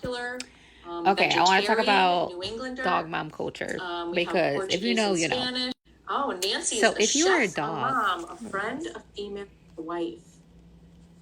Okay, I want to talk about dog mom culture because if you know, you know. Oh, Nancy So is a if you are a chef, a dog, mom, a friend, a female, a wife.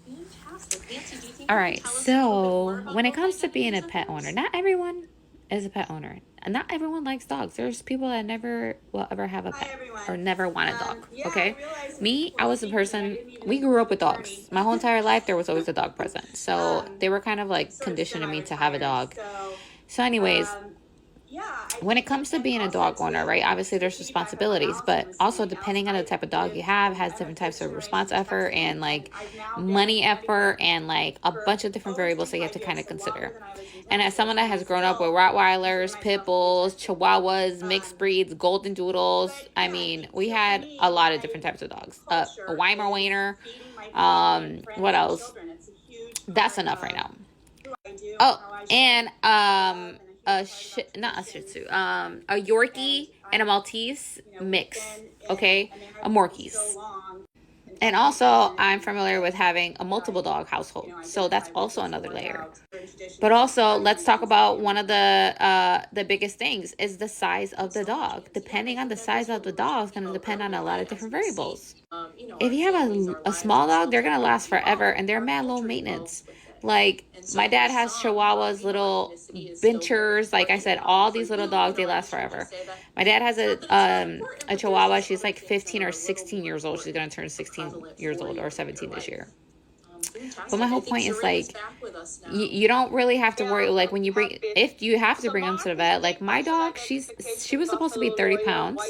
Fantastic. Nancy, do you think all you can right. tell us a little bit more So about when it both comes to being a identities of pet owner, yours? not everyone is a pet owner, and not everyone likes dogs. There's people that never will ever have a pet or never want a dog. Okay, me, I was a person. We grew up with dogs. My whole entire life, there was always a dog present. So they were kind of like conditioning me to have a dog. So, anyways, when it comes to being a dog owner, right, obviously there's responsibilities, but also depending on the type of dog you have has different types of response effort and like money effort and like a bunch of different variables that you have to kind of consider. And as someone that has grown up with Rottweilers, Pit Bulls, Chihuahuas, mixed breeds, Golden Doodles, I mean, we had a lot of different types of dogs. A Weimaraner, what else? That's enough right now. Oh, and not a Shih Tzu, a Yorkie and a Maltese mix. Okay, a Morkies. And also, I'm familiar with having a multiple dog household, so that's also another layer. But also, let's talk about one of the biggest things is the size of the dog. Depending on the size of the dog, is going to depend on a lot of different variables. If you have a small dog, they're gonna last forever, and they're mad low maintenance. Like my dad has Chihuahuas, little Binchers. Like I said, all these little dogs, they last forever. My dad has a Chihuahua. She's like 15 or 16 years old. She's gonna turn 16 years old or 17 this year. But my whole point is like you don't really have to worry like when you bring if you have to bring them to the vet. Like my dog, she was supposed to be 30 pounds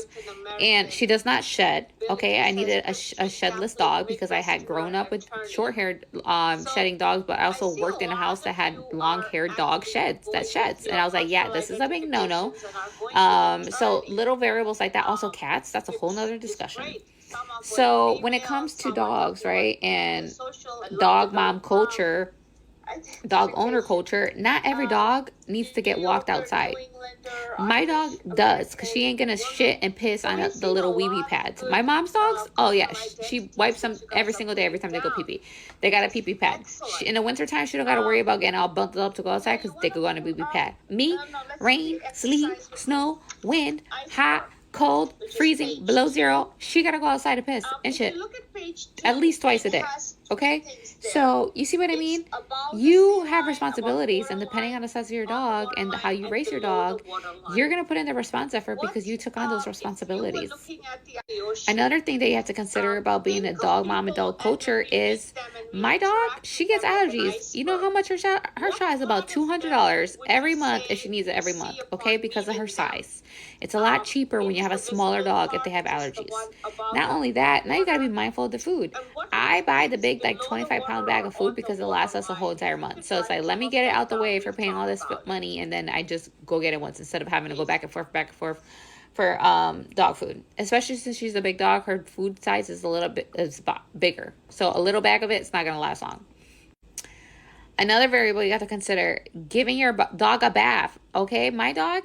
and she does not shed. Okay, I needed a shedless dog because I had grown up with short-haired shedding dogs, but I also worked in a house that had long-haired dog sheds, and I was like, yeah, this is a big no-no. So little variables like that. Also cats, that's a whole nother discussion. So when it comes to dogs, right, and dog mom culture, dog owner culture, not every dog needs to get walked outside. My dog does, because she ain't gonna shit and piss on the little weeby pads. My mom's dogs, oh yeah, she wipes them every single day every time they go pee pee. They got a pee pee pad. In the wintertime, she don't gotta worry about getting all bundled up to go outside because they go on a pee pee pad. Me, rain, sleet, snow, wind, hot, cold, freezing, below zero, she gotta go outside to piss and shit at least twice a day. Okay, so you see what I mean? You have responsibilities, and depending on the size of your dog and how you raise your dog, you're gonna put in the response effort because you took on those responsibilities. Another thing that you have to consider about being a dog mom and dog culture is my dog, she gets allergies. You know how much her shot is about $200 every month if she needs it every month, okay, because of her size. It's a lot cheaper when you have a smaller dog if they have allergies. Not only that, now you gotta be mindful of the food. I buy the big like 25-pound bag of food because it lasts us a whole entire month. So it's like, let me get it out the way for paying all this money, and then I just go get it once instead of having to go back and forth for dog food. Especially since she's a big dog, her food size is a little bit bigger. So a little bag of it's not gonna last long. Another variable you have to consider: giving your dog a bath. Okay, my dog,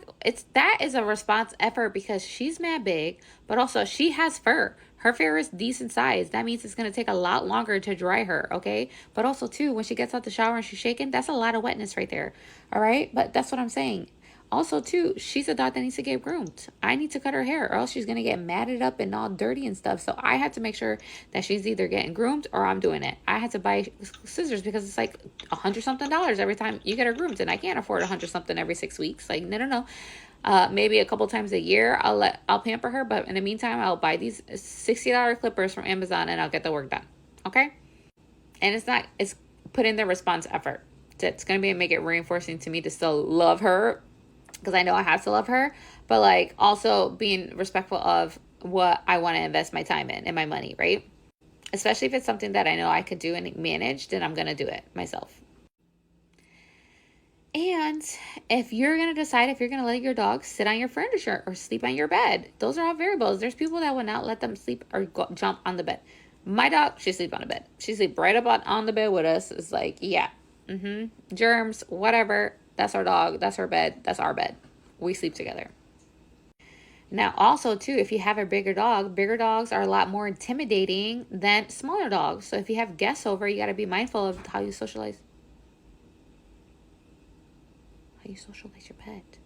that is a response effort because she's mad big, but also she has fur. Her fur is decent size. That means it's gonna take a lot longer to dry her. Okay, but also too, when she gets out the shower and she's shaking, that's a lot of wetness right there. All right, but that's what I'm saying. Also, too, she's a dog that needs to get groomed. I need to cut her hair or else she's going to get matted up and all dirty and stuff. So I had to make sure that she's either getting groomed or I'm doing it. I had to buy scissors because it's like $100-something every time you get her groomed. And I can't afford $100-something every 6 weeks. Like, no. Maybe a couple times a year I'll pamper her. But in the meantime, I'll buy these $60 clippers from Amazon and I'll get the work done. Okay? And it's put in the response effort. It's going to make it reinforcing to me to still love her, because I know I have to love her, but like also being respectful of what I want to invest my time in and my money, right? Especially if it's something that I know I could do and manage, then I'm going to do it myself. And if you're going to decide if you're going to let your dog sit on your furniture or sleep on your bed, those are all variables. There's people that will not let them sleep or jump on the bed. My dog, she sleep on the bed. She sleep right up on the bed with us. It's like, yeah, germs, whatever. That's our dog. That's her bed. That's our bed. We sleep together. Now, also, too, if you have a bigger dogs are a lot more intimidating than smaller dogs. So if you have guests over, you got to be mindful of how you socialize. how you socialize your pet.